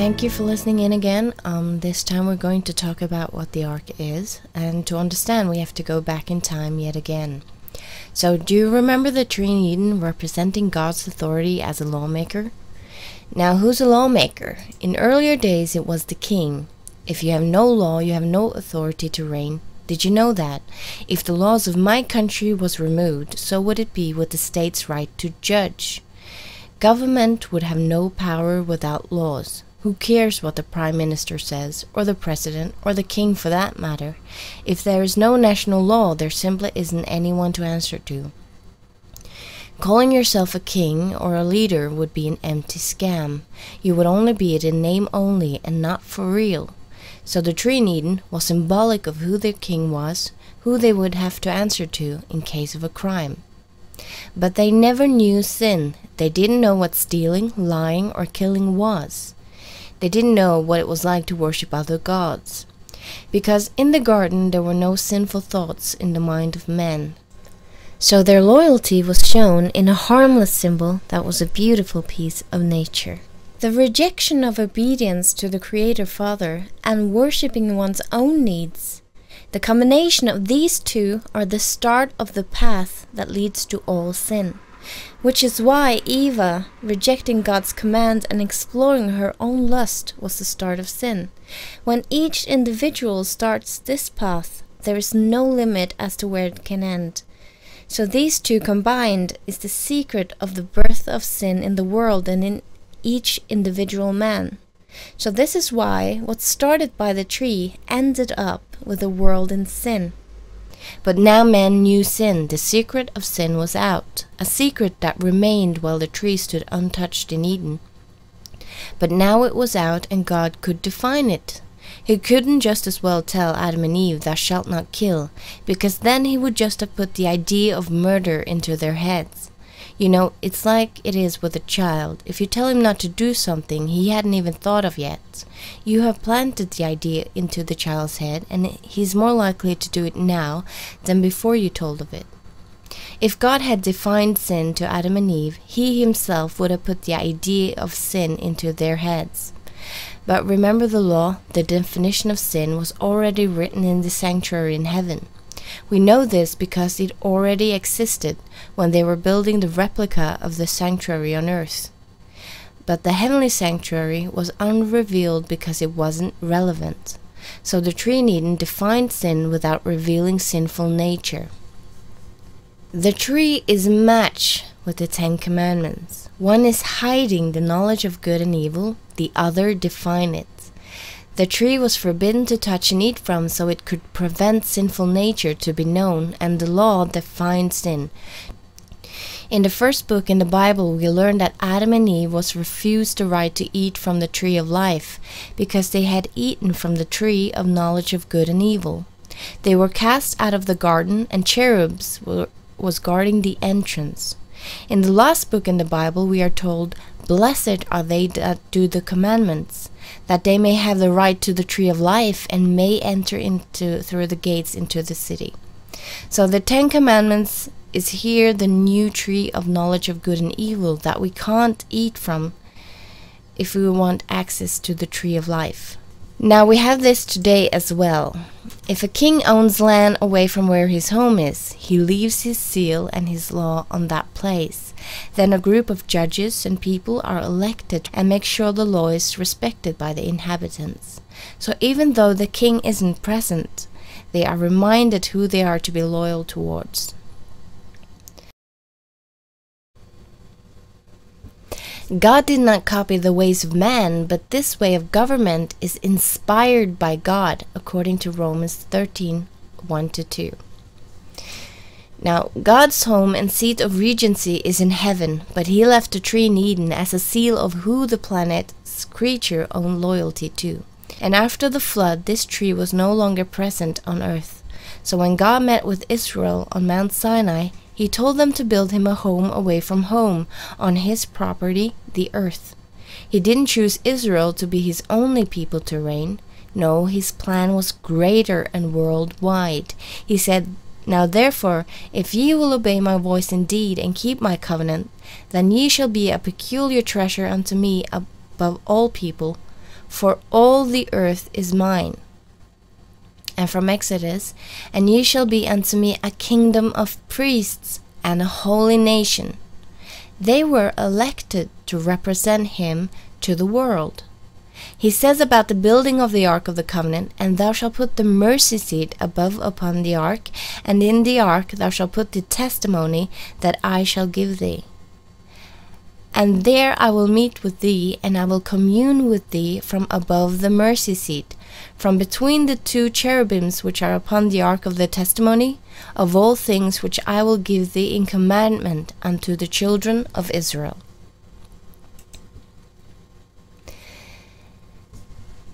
Thank you for listening in again. This time we're going to talk about what the Ark is, and to understand we have to go back in time yet again. So, do you remember the tree in Eden representing God's authority as a lawmaker? Now, who's a lawmaker? In earlier days it was the king. If you have no law, you have no authority to reign. Did you know that? If the laws of my country was removed, so would it be with the state's right to judge. Government would have no power without laws. Who cares what the Prime Minister says, or the President, or the King for that matter? If there is no national law, there simply isn't anyone to answer to. Calling yourself a king or a leader would be an empty scam. You would only be it in name only and not for real. So the tree in Eden was symbolic of who their king was, who they would have to answer to in case of a crime. But they never knew sin. They didn't know what stealing, lying, or killing was. They didn't know what it was like to worship other gods. Because in the garden there were no sinful thoughts in the mind of men. So their loyalty was shown in a harmless symbol that was a beautiful piece of nature. The rejection of obedience to the Creator Father and worshipping one's own needs. The combination of these two are the start of the path that leads to all sin. Which is why Eva, rejecting God's command and exploring her own lust, was the start of sin. When each individual starts this path, there is no limit as to where it can end. So these two combined is the secret of the birth of sin in the world and in each individual man. So this is why what started by the tree ended up with the world in sin. But now men knew sin. The secret of sin was out, a secret that remained while the tree stood untouched in Eden. But now it was out and God could define it. He couldn't just as well tell Adam and Eve, "Thou shalt not kill," because then he would just have put the idea of murder into their heads. You know, it's like it is with a child. If you tell him not to do something he hadn't even thought of yet, you have planted the idea into the child's head, and he's more likely to do it now than before you told of it. If God had defined sin to Adam and Eve, he himself would have put the idea of sin into their heads. But remember the law, the definition of sin was already written in the sanctuary in heaven. We know this because it already existed when they were building the replica of the sanctuary on earth. But the heavenly sanctuary was unrevealed because it wasn't relevant. So the tree in Eden defined sin without revealing sinful nature. The tree is a match with the Ten Commandments. One is hiding the knowledge of good and evil, the other define it. The tree was forbidden to touch and eat from so it could prevent sinful nature to be known, and the law defined sin. In the first book in the Bible we learn that Adam and Eve was refused the right to eat from the tree of life because they had eaten from the tree of knowledge of good and evil. They were cast out of the garden, and cherubs was guarding the entrance. In the last book in the Bible we are told, "Blessed are they that do the commandments, that they may have the right to the tree of life and may enter through the gates into the city." So the Ten Commandments is here the new tree of knowledge of good and evil that we can't eat from if we want access to the tree of life. Now we have this today as well. If a king owns land away from where his home is, he leaves his seal and his law on that place. Then a group of judges and people are elected and make sure the law is respected by the inhabitants. So even though the king isn't present, they are reminded who they are to be loyal towards. God did not copy the ways of man, but this way of government is inspired by God, according to Romans 13, 1-2. Now, God's home and seat of regency is in heaven, but he left the tree in Eden as a seal of who the planet's creature owned loyalty to. And after the flood, this tree was no longer present on earth. So when God met with Israel on Mount Sinai, he told them to build him a home away from home, on his property, the earth. He didn't choose Israel to be his only people to reign. No, his plan was greater and worldwide. He said, "Now therefore, if ye will obey my voice indeed, and keep my covenant, then ye shall be a peculiar treasure unto me above all people, for all the earth is mine. And from Exodus, and ye shall be unto me a kingdom of priests and a holy nation. They were elected to represent him to the world. He says about the building of the Ark of the Covenant, and thou shalt put the mercy seat above upon the ark, and in the ark thou shalt put the testimony that I shall give thee. And there I will meet with thee, and I will commune with thee from above the mercy seat, from between the two cherubims which are upon the ark of the testimony, of all things which I will give thee in commandment unto the children of Israel.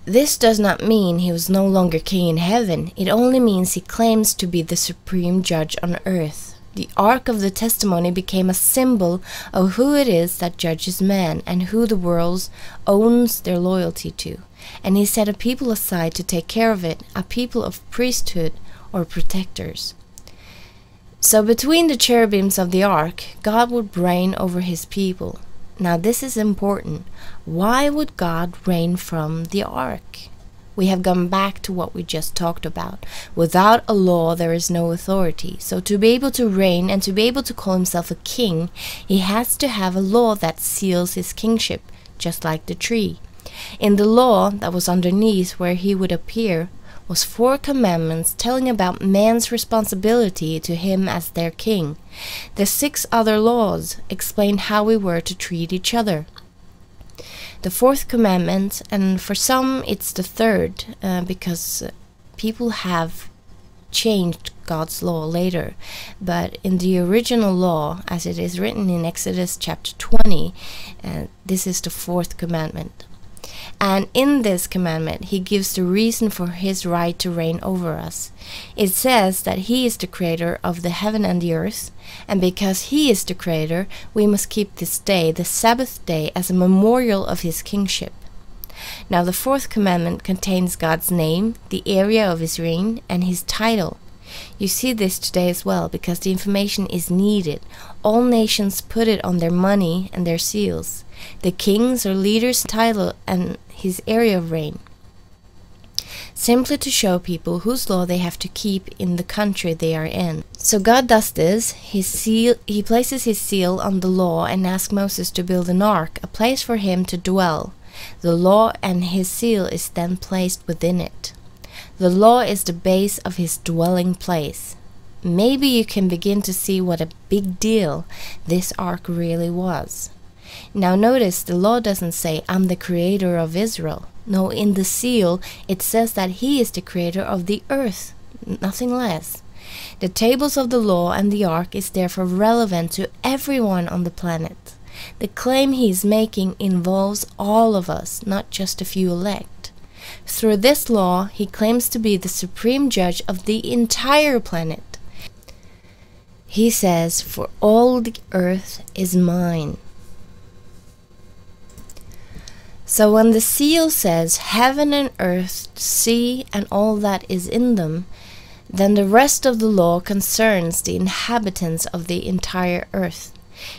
This does not mean he was no longer king in heaven. It only means he claims to be the supreme judge on earth. The Ark of the Testimony became a symbol of who it is that judges man and who the world owns their loyalty to. And he set a people aside to take care of it, a people of priesthood or protectors. So between the cherubims of the ark, God would reign over his people. Now this is important. Why would God reign from the ark? We have gone back to what we just talked about. Without a law, there is no authority. So to be able to reign and to be able to call himself a king, he has to have a law that seals his kingship, just like the tree. In the law that was underneath where he would appear was 4 commandments telling about man's responsibility to him as their king. The 6 other laws explained how we were to treat each other. The 4th commandment, and for some it's the 3rd, because people have changed God's law later, but in the original law, as it is written in Exodus chapter 20, this is the 4th commandment. And in this commandment, he gives the reason for his right to reign over us. It says that he is the creator of the heaven and the earth, and because he is the creator, we must keep this day, the Sabbath day, as a memorial of his kingship. Now the 4th commandment contains God's name, the area of his reign, and his title. You see this today as well, because the information is needed. All nations put it on their money and their seals. The king's or leader's title and his area of reign, simply to show people whose law they have to keep in the country they are in. So God does this. He places his seal on the law and asks Moses to build an ark, a place for him to dwell. The law and his seal is then placed within it. The law is the base of his dwelling place. Maybe you can begin to see what a big deal this ark really was. Now notice the law doesn't say, I'm the creator of Israel. No, in the seal it says that he is the creator of the earth, nothing less. The tables of the law and the ark is therefore relevant to everyone on the planet. The claim he is making involves all of us, not just a few elect. Through this law, he claims to be the supreme judge of the entire planet. He says, for all the earth is mine. So when the seal says heaven and earth, sea and all that is in them, then the rest of the law concerns the inhabitants of the entire earth.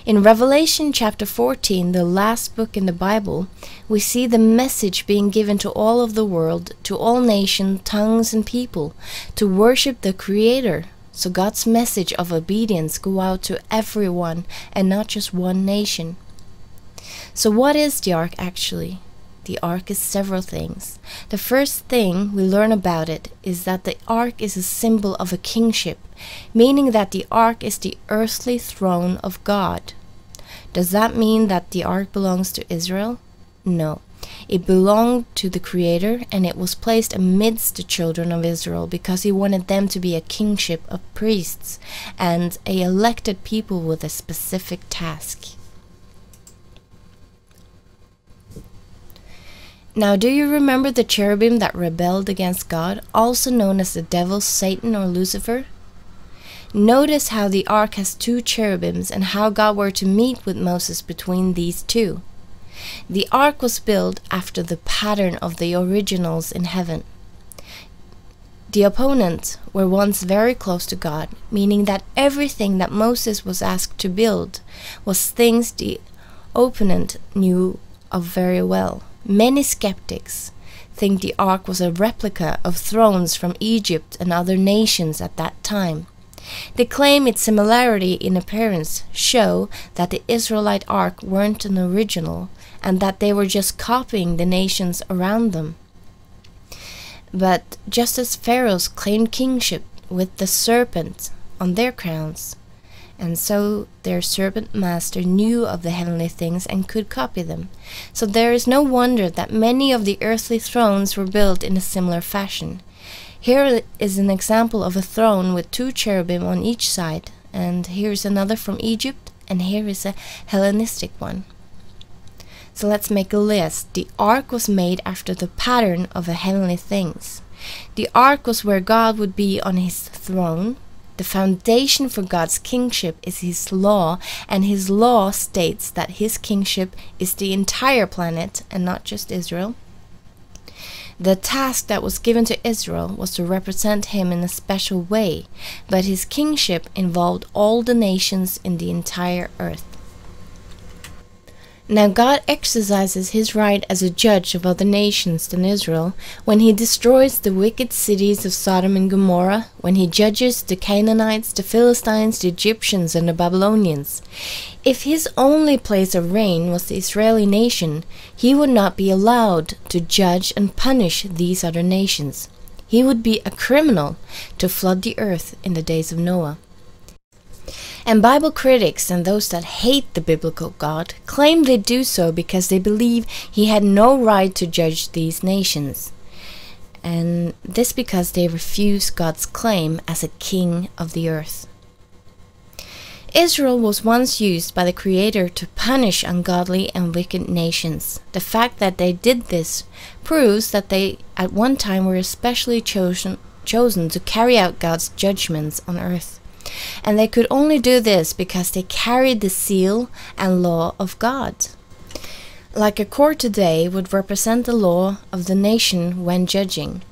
In Revelation chapter 14, the last book in the Bible, we see the message being given to all of the world, to all nations, tongues and people, to worship the Creator. So God's message of obedience go out to everyone and not just one nation. So what is the ark actually? The ark is several things. The first thing we learn about it is that the ark is a symbol of a kingship, meaning that the ark is the earthly throne of God. Does that mean that the ark belongs to Israel? No. It belonged to the Creator, and it was placed amidst the children of Israel because he wanted them to be a kingship of priests and a elected people with a specific task. Now, do you remember the cherubim that rebelled against God, also known as the devil, Satan, or Lucifer? Notice how the ark has 2 cherubims and how God were to meet with Moses between these 2. The ark was built after the pattern of the originals in heaven. The opponents were once very close to God, meaning that everything that Moses was asked to build was things the opponent knew of very well. many skeptics think the ark was a replica of thrones from Egypt and other nations at that time. They claim its similarity in appearance show that the Israelite ark weren't an original and that they were just copying the nations around them. But just as pharaohs claimed kingship with the serpent on their crowns, and so their serpent master knew of the heavenly things and could copy them. So there is no wonder that many of the earthly thrones were built in a similar fashion. Here is an example of a throne with 2 cherubim on each side, and here's another from Egypt, and here is a Hellenistic one. So let's make a list. The ark was made after the pattern of the heavenly things. The ark was where God would be on his throne. The foundation for God's kingship is his law, and his law states that his kingship is the entire planet and not just Israel. The task that was given to Israel was to represent him in a special way, but his kingship involved all the nations in the entire earth. Now God exercises his right as a judge of other nations than Israel when he destroys the wicked cities of Sodom and Gomorrah, when he judges the Canaanites, the Philistines, the Egyptians, and the Babylonians. If his only place of reign was the Israeli nation, he would not be allowed to judge and punish these other nations. He would be a criminal to flood the earth in the days of Noah. And Bible critics and those that hate the biblical God claim they do so because they believe he had no right to judge these nations. And this because they refuse God's claim as a king of the earth. Israel was once used by the Creator to punish ungodly and wicked nations. The fact that they did this proves that they at one time were especially chosen to carry out God's judgments on earth. And they could only do this because they carried the seal and law of God. Like a court today would represent the law of the nation when judging.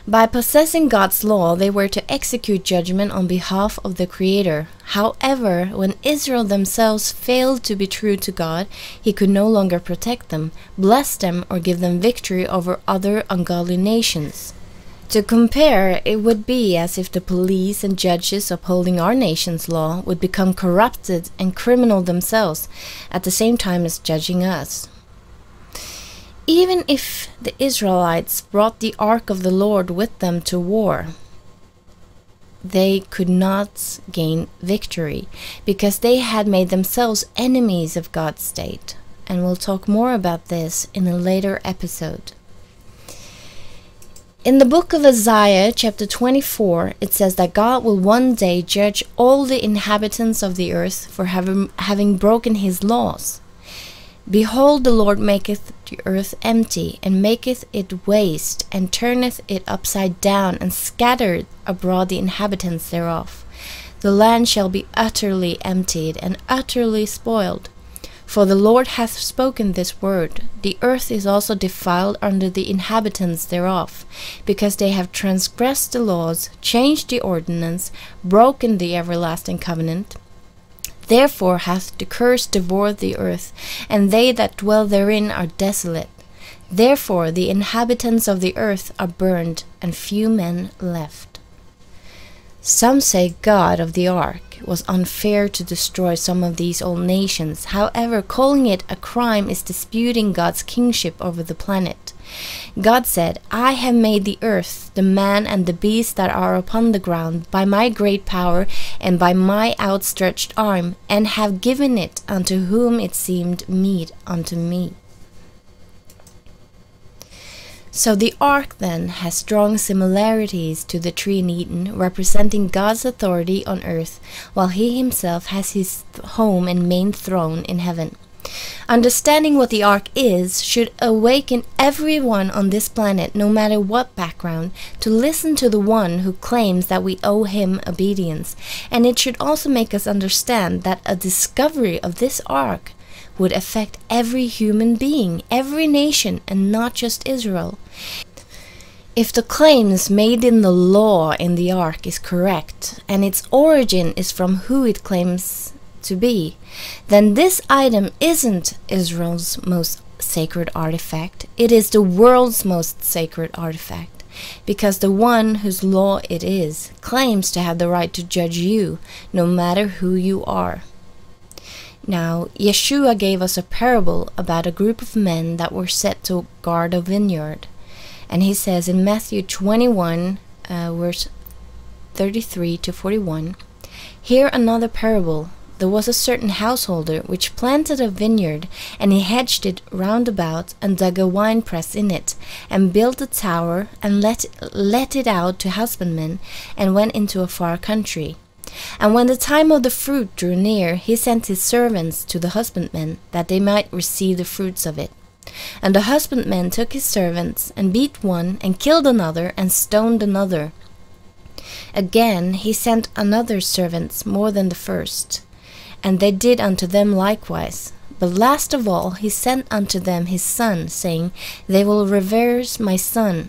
By possessing God's law, they were to execute judgment on behalf of the Creator. However, when Israel themselves failed to be true to God, he could no longer protect them, bless them, or give them victory over other ungodly nations. To compare, it would be as if the police and judges upholding our nation's law would become corrupted and criminal themselves at the same time as judging us. Even if the Israelites brought the ark of the Lord with them to war, they could not gain victory because they had made themselves enemies of God's state. And we'll talk more about this in a later episode. In the book of Isaiah, chapter 24, it says that God will one day judge all the inhabitants of the earth for having broken his laws. Behold, the Lord maketh the earth empty, and maketh it waste, and turneth it upside down, and scattereth abroad the inhabitants thereof. The land shall be utterly emptied, and utterly spoiled. For the Lord hath spoken this word. The earth is also defiled under the inhabitants thereof, because they have transgressed the laws, changed the ordinance, broken the everlasting covenant. Therefore hath the curse devoured the earth, and they that dwell therein are desolate. Therefore the inhabitants of the earth are burned, and few men left. Some say God of the ark was unfair to destroy some of these old nations. However, calling it a crime is disputing God's kingship over the planet. God said, I have made the earth, the man and the beast that are upon the ground, by my great power and by my outstretched arm, and have given it unto whom it seemed meet unto me. So the ark then has strong similarities to the tree in Eden, representing God's authority on earth, while he himself has his home and main throne in heaven. Understanding what the ark is should awaken everyone on this planet, no matter what background, to listen to the one who claims that we owe him obedience. And it should also make us understand that a discovery of this ark would affect every human being, every nation, and not just Israel. If the claims made in the law in the ark is correct, and its origin is from who it claims to be, then this item isn't Israel's most sacred artifact. It is the world's most sacred artifact, because the one whose law it is claims to have the right to judge you, no matter who you are. Now, Yeshua gave us a parable about a group of men that were set to guard a vineyard. And he says in Matthew 21, verse 33 to 41, "Hear another parable. There was a certain householder which planted a vineyard, and he hedged it round about, and dug a winepress in it, and built a tower, and let it out to husbandmen, and went into a far country. And when the time of the fruit drew near, he sent his servants to the husbandmen, that they might receive the fruits of it. And the husbandmen took his servants, and beat one, and killed another, and stoned another. Again he sent another servants more than the first, and they did unto them likewise. But last of all he sent unto them his son, saying, They will revere my son.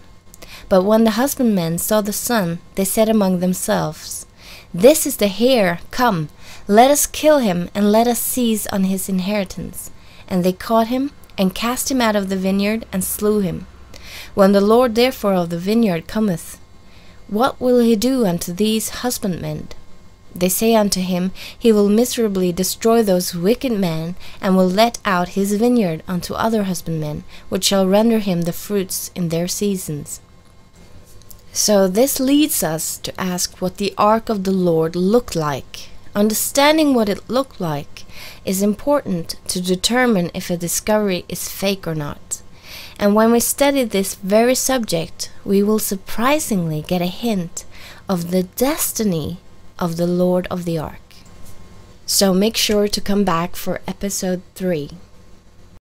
But when the husbandmen saw the son, they said among themselves, This is the heir, come, let us kill him, and let us seize on his inheritance. And they caught him, and cast him out of the vineyard, and slew him. When the Lord therefore of the vineyard cometh, what will he do unto these husbandmen? They say unto him, He will miserably destroy those wicked men, and will let out his vineyard unto other husbandmen, which shall render him the fruits in their seasons. So this leads us to ask what the ark of the Lord looked like. Understanding what it looked like is important to determine if a discovery is fake or not. And when we study this very subject, we will surprisingly get a hint of the destiny of the Lord of the Ark. So make sure to come back for episode 3.